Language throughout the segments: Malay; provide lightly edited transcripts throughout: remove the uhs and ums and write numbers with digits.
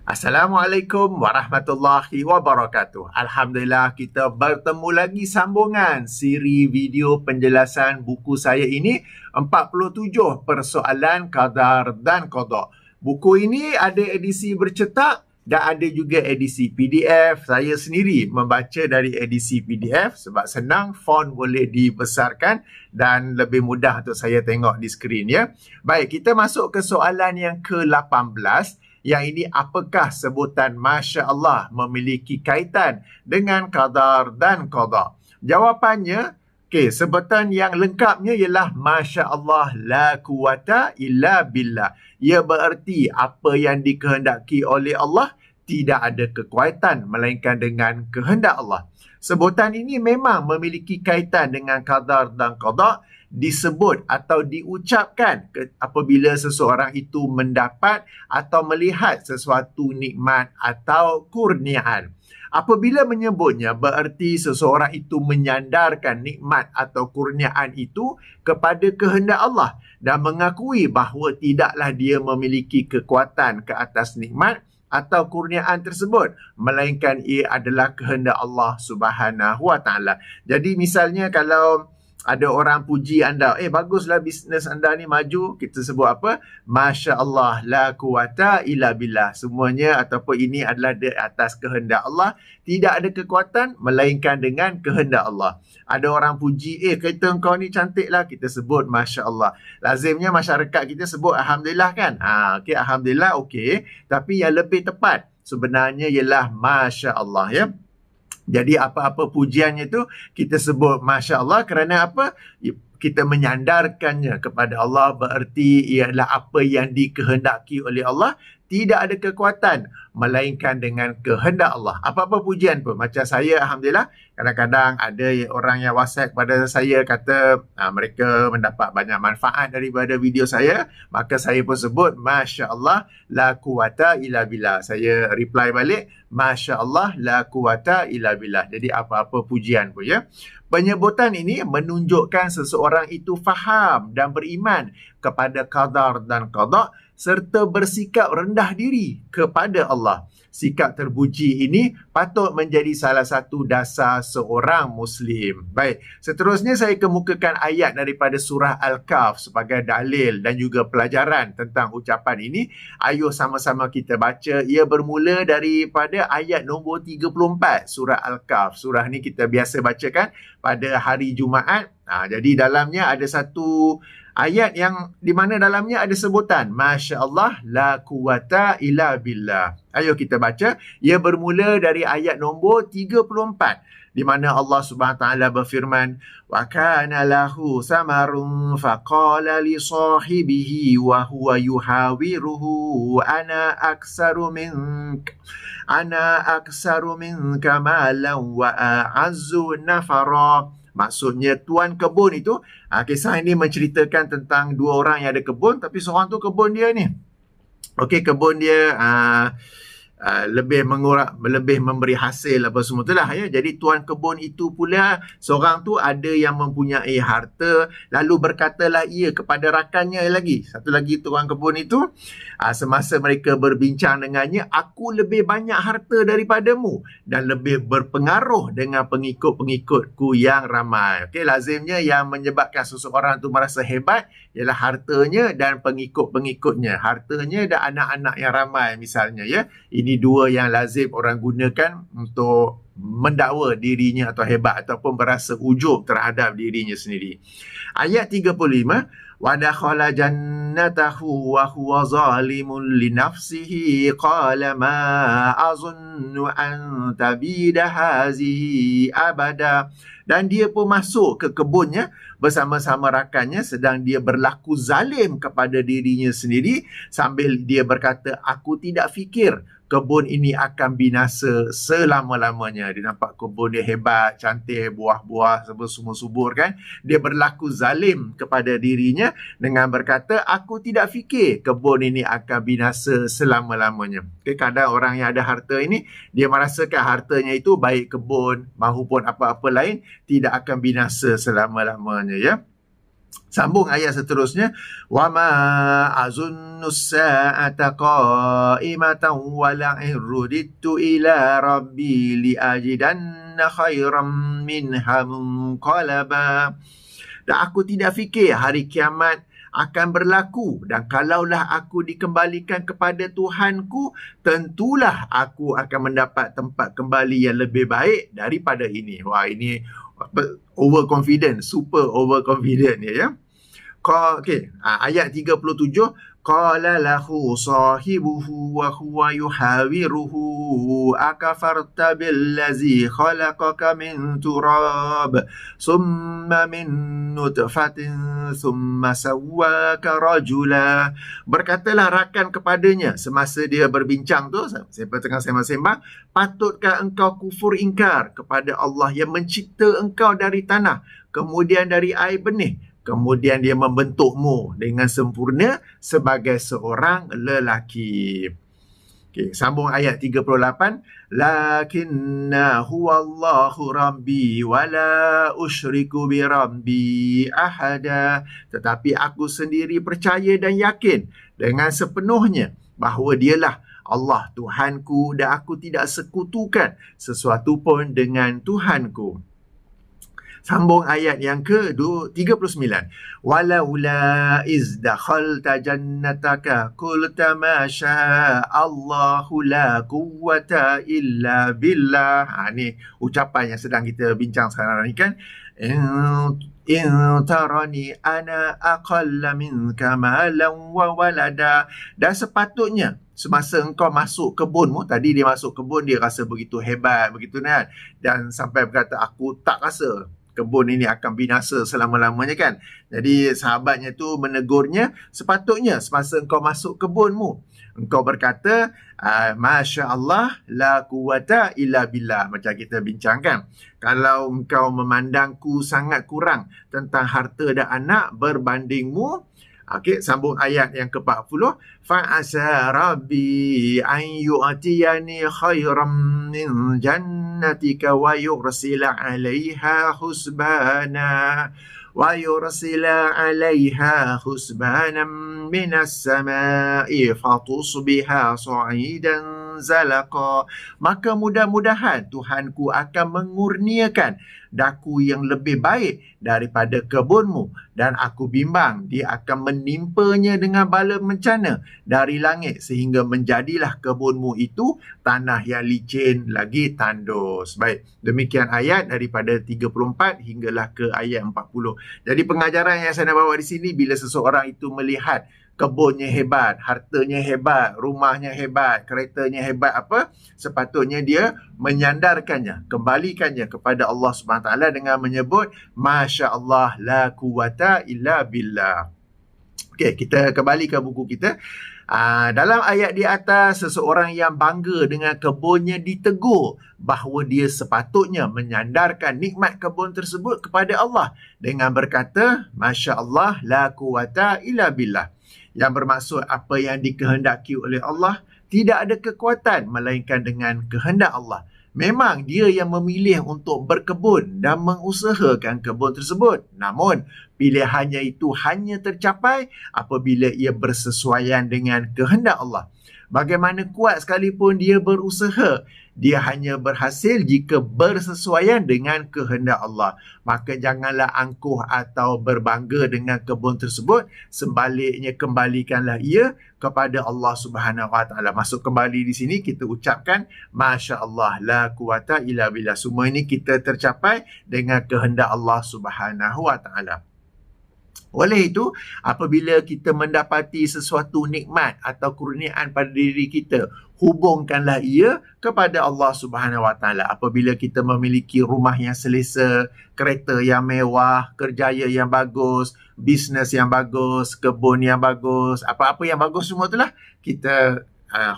Assalamualaikum warahmatullahi wabarakatuh. Alhamdulillah kita bertemu lagi sambungan siri video penjelasan buku saya ini 47 persoalan qadar dan qada. Buku ini ada edisi bercetak dan ada juga edisi PDF. Saya sendiri membaca dari edisi PDF sebab senang, font boleh dibesarkan dan lebih mudah untuk saya tengok di skrin ya. Baik, kita masuk ke soalan yang ke-18. Yang ini, apakah sebutan Masya Allah memiliki kaitan dengan qadar dan qada? Jawapannya, sebutan yang lengkapnya ialah Masya Allah la quwata illa billah. Ia bererti apa yang dikehendaki oleh Allah tidak ada kekuatan melainkan dengan kehendak Allah. Sebutan ini memang memiliki kaitan dengan qadar dan qada, disebut atau diucapkan apabila seseorang itu mendapat atau melihat sesuatu nikmat atau kurniaan. Apabila menyebutnya, bererti seseorang itu menyandarkan nikmat atau kurniaan itu kepada kehendak Allah dan mengakui bahawa tidaklah dia memiliki kekuatan ke atas nikmat atau kurniaan tersebut, melainkan ia adalah kehendak Allah Subhanahu Wa Taala. Jadi misalnya kalau ada orang puji anda, baguslah bisnes anda ni maju, kita sebut apa? Masya Allah la quwata illa billah. Semuanya ataupun ini adalah di atas kehendak Allah, tidak ada kekuatan melainkan dengan kehendak Allah. Ada orang puji, kereta kau ni cantik lah, kita sebut Masya Allah. Lazimnya masyarakat kita sebut Alhamdulillah kan? Alhamdulillah okey. Tapi yang lebih tepat sebenarnya ialah Masya Allah ya. Jadi apa-apa pujiannya itu kita sebut Masya Allah kerana apa? Kita menyandarkannya kepada Allah, bererti ialah apa yang dikehendaki oleh Allah tidak ada kekuatan melainkan dengan kehendak Allah. Apa-apa pujian pun, macam saya Alhamdulillah, kadang-kadang ada orang yang WhatsApp kepada saya kata mereka mendapat banyak manfaat daripada video saya, maka saya pun sebut Masya Allah la quwata illa billah. Saya reply balik Masya Allah la quwata illa billah. Jadi apa-apa pujian pun ya. Penyebutan ini menunjukkan seseorang itu faham dan beriman kepada qadar dan qada serta bersikap rendah diri kepada Allah. Sikap terpuji ini patut menjadi salah satu dasar seorang Muslim. Baik, seterusnya saya kemukakan ayat daripada surah Al-Kahf sebagai dalil dan juga pelajaran tentang ucapan ini. Ayuh sama-sama kita baca. Ia bermula daripada ayat nombor 34 surah Al-Kahf. Surah ni kita biasa bacakan pada hari Jumaat. Jadi dalamnya ada satu ayat yang di mana dalamnya ada sebutan Masya Allah la quwata illa billah. Ayo kita baca. Ia bermula dari ayat nombor 34 di mana Allah Subhanahu taala berfirman, wa kana lahu samarun faqala li sahibihi wa huwa yuhawiruhu ana aksaru minka malan wa a'azzu nafara. Maksudnya tuan kebun itu, kisah ini menceritakan tentang dua orang yang ada kebun, tapi seorang tu kebun dia ni, kebun dia lebih memberi hasil apa semua itulah ya. Jadi tuan kebun itu pula, seorang tu ada yang mempunyai harta, lalu berkatalah ia kepada rakannya lagi, satu lagi tuan kebun itu, semasa mereka berbincang dengannya, aku lebih banyak harta daripadamu dan lebih berpengaruh dengan pengikut-pengikutku yang ramai. Lazimnya yang menyebabkan seseorang tu merasa hebat ialah hartanya dan pengikut-pengikutnya, hartanya dan anak-anak yang ramai misalnya ya. Ini dua yang lazim orang gunakan untuk mendakwa dirinya atau hebat ataupun berasa ujub terhadap dirinya sendiri. Ayat 35, wa dakhala jannatahu wa huwa zalimun li nafsihi qala ma azunnu an tabida hazihi abada. Dan dia pun masuk ke kebunnya bersama-sama rakannya sedang dia berlaku zalim kepada dirinya sendiri sambil dia berkata, aku tidak fikir kebun ini akan binasa selama-lamanya. Dia nampak kebun dia hebat, cantik, buah-buah semua subur kan. Dia berlaku zalim kepada dirinya dengan berkata, aku tidak fikir kebun ini akan binasa selama-lamanya. Kadang orang yang ada harta ini, dia merasakan hartanya itu baik kebun maupun apa-apa lain tidak akan binasa selama-lamanya ya. Sambung ayat seterusnya, wa ma azun الساعة قائمة ولئن رددت إلى ربي لأجدن خيرا منها منقلبا. Dan aku tidak fikir hari kiamat akan berlaku, dan kalaulah aku dikembalikan kepada Tuhanku, tentulah aku akan mendapat tempat kembali yang lebih baik daripada ini. Wah, ini overconfident, super overconfident ya. Okey, ayat 37, qala lahu sahibuhu wa huwa yuhawiruhu akafarta billazi khalaqaka min turab summa min nutfatin summa sawwaka rajula. Berkatalah rakan kepadanya semasa dia berbincang tu, siapa tengah sembang-sembang, patutkah engkau kufur ingkar kepada Allah yang mencipta engkau dari tanah, kemudian dari air benih, kemudian dia membentukmu dengan sempurna sebagai seorang lelaki. Okay, sambung ayat 38. Lakinna huwallahu rabbi wala usyriku bi rabbi ahada. Tetapi aku sendiri percaya dan yakin dengan sepenuhnya bahawa dialah Allah Tuhanku dan aku tidak sekutukan sesuatu pun dengan Tuhanku. Sambung ayat yang ke-39. Walaula iz dakhalta jannataka qulta ma syaa Allahu la quwwata illa billah. Ni ucapan yang sedang kita bincang sekarang ni kan. In tarani ana aqalla minka malan wa walada. Dan sepatutnya semasa engkau masuk kebunmu, tadi dia masuk kebun, dia rasa begitu hebat, begitu kan, dan sampai berkata aku tak rasa kebun ini akan binasa selama-lamanya kan. Jadi sahabatnya tu menegurnya, sepatutnya semasa engkau masuk kebunmu, engkau berkata, Masya Allah, la quwata illa billah. Macam kita bincangkan, kalau engkau memandangku sangat kurang tentang harta dan anak berbandingmu. Okey, sambung ayat yang ke-40. Fa'asa rabbi an yu'tiyani khairan min jannatika wa yursila 'alaiha husbana wa yursila 'alaiha husbanan minas sama'i fatusbiha sa'idan zalaqa. Maka mudah-mudahan Tuhanku akan mengurniakan daku yang lebih baik daripada kebunmu, dan aku bimbang dia akan menimpanya dengan bala bencana dari langit sehingga menjadilah kebunmu itu tanah yang licin lagi tandus. Baik, demikian ayat daripada 34 hinggalah ke ayat 40. Jadi pengajaran yang saya nak bawa di sini, bila seseorang itu melihat kebunnya hebat, hartanya hebat, rumahnya hebat, keretanya hebat apa, sepatutnya dia menyandarkannya, kembalikannya kepada Allah SWT dengan menyebut Masya Allah la quwata illa billah. Okey, kita kembali ke buku kita. Dalam ayat di atas, seseorang yang bangga dengan kebunnya ditegur bahawa dia sepatutnya menyandarkan nikmat kebun tersebut kepada Allah dengan berkata Masya Allah la quwata illa billah. Yang bermaksud apa yang dikehendaki oleh Allah tidak ada kekuatan melainkan dengan kehendak Allah. Memang dia yang memilih untuk berkebun dan mengusahakan kebun tersebut. Namun pilihannya itu hanya tercapai apabila ia bersesuaian dengan kehendak Allah. Bagaimana kuat sekalipun dia berusaha, dia hanya berhasil jika bersesuaian dengan kehendak Allah. Maka janganlah angkuh atau berbangga dengan kebun tersebut. Sebaliknya kembalikanlah ia kepada Allah Subhanahu Wa Taala. Masuk kembali di sini kita ucapkan Masya Allah la quwata illa billah. Semua ini kita tercapai dengan kehendak Allah Subhanahu Wa Taala. Oleh itu, apabila kita mendapati sesuatu nikmat atau kurniaan pada diri kita, hubungkanlah ia kepada Allah Subhanahu Wa Taala. Apabila kita memiliki rumah yang selesa, kereta yang mewah, kerjaya yang bagus, bisnes yang bagus, kebun yang bagus, apa-apa yang bagus semua itulah, kita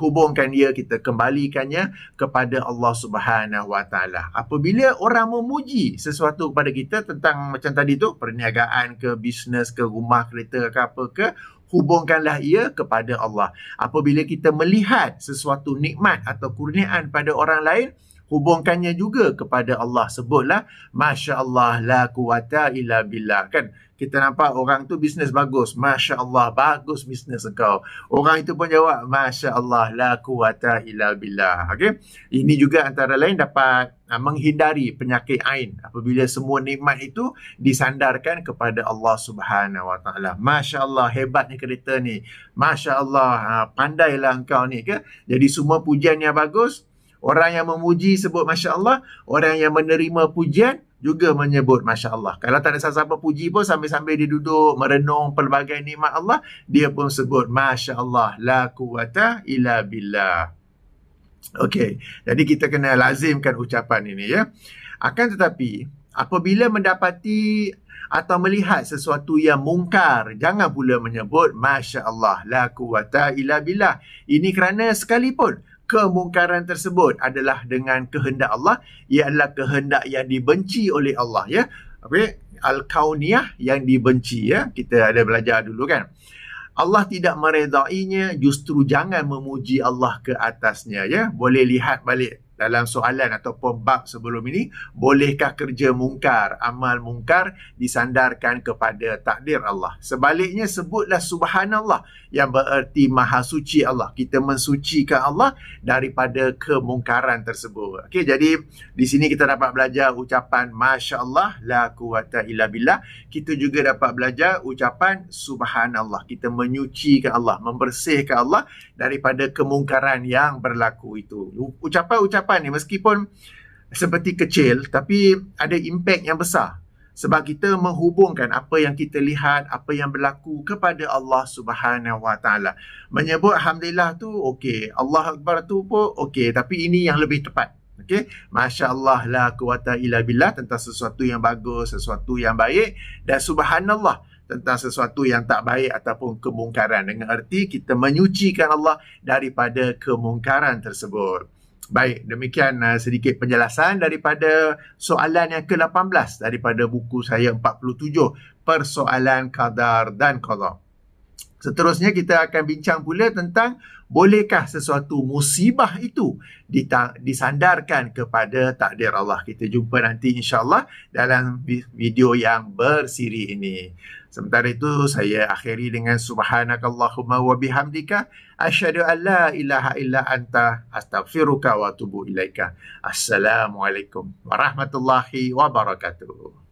hubungkan dia, kita kembalikannya kepada Allah Subhanahu Wa Taala. Apabila orang memuji sesuatu kepada kita tentang macam tadi tu, perniagaan ke, bisnes ke, rumah, kereta ke apa ke, hubungkanlah ia kepada Allah. Apabila kita melihat sesuatu nikmat atau kurniaan pada orang lain, hubungkannya juga kepada Allah. Sebutlah Masya Allah la quwata illa billah. Kan kita nampak orang tu bisnes bagus, Masya Allah bagus bisnes engkau. Orang itu pun jawab Masya Allah la quwata illa billah. Okay? Ini juga antara lain dapat menghindari penyakit ain apabila semua nikmat itu disandarkan kepada Allah Subhanahu Wa Taala. Masya Allah hebatnya kereta ni, Masya Allah pandailah engkau ni ke. Jadi semua pujian yang bagus, orang yang memuji sebut Masya Allah, orang yang menerima pujian juga menyebut Masya Allah. Kalau tak ada siapa-siapa puji pun, sambil-sambil dia duduk merenung pelbagai nikmat Allah, dia pun sebut Masya Allah la quwata illa billah. Okey, jadi kita kena lazimkan ucapan ini ya. Akan tetapi apabila mendapati atau melihat sesuatu yang mungkar, jangan pula menyebut Masya Allah la quwata illa billah. Ini kerana sekalipun kemungkaran tersebut adalah dengan kehendak Allah, ia adalah kehendak yang dibenci oleh Allah ya. Al-kauniyah yang dibenci ya. Kita ada belajar dulu kan. Allah tidak meredainya, justru jangan memuji Allah ke atasnya ya. Boleh lihat balik dalam soalan ataupun bab sebelum ini, bolehkah kerja mungkar, amal mungkar disandarkan kepada takdir Allah? Sebaliknya sebutlah subhanallah yang bererti maha suci Allah. Kita mensucikan Allah daripada kemungkaran tersebut. Okey, jadi di sini kita dapat belajar ucapan Masya Allah la quwata illa billah. Kita juga dapat belajar ucapan subhanallah. Kita menyucikan Allah, membersihkan Allah daripada kemungkaran yang berlaku itu. Ucapan-ucapan ni meskipun seperti kecil tapi ada impak yang besar. Sebab kita menghubungkan apa yang kita lihat, apa yang berlaku kepada Allah Subhanahu Wa Taala. Menyebut alhamdulillah tu okey, Allah Akbar tu pun okey, tapi ini yang lebih tepat. Okey, Masya Allah la quwata illa billah tentang sesuatu yang bagus, sesuatu yang baik, dan subhanallah tentang sesuatu yang tak baik ataupun kemungkaran, dengan erti kita menyucikan Allah daripada kemungkaran tersebut. Baik, demikian sedikit penjelasan daripada soalan yang ke-18 daripada buku saya 47, Persoalan Qadar dan Qadha. Seterusnya kita akan bincang pula tentang bolehkah sesuatu musibah itu disandarkan kepada takdir Allah. Kita jumpa nanti insya-Allah dalam video yang bersiri ini. Sementara itu saya akhiri dengan subhanakallahumma wa bihamdika asyhadu an la ilaha illa anta astaghfiruka wa atubu ilaika. Assalamualaikum warahmatullahi wabarakatuh.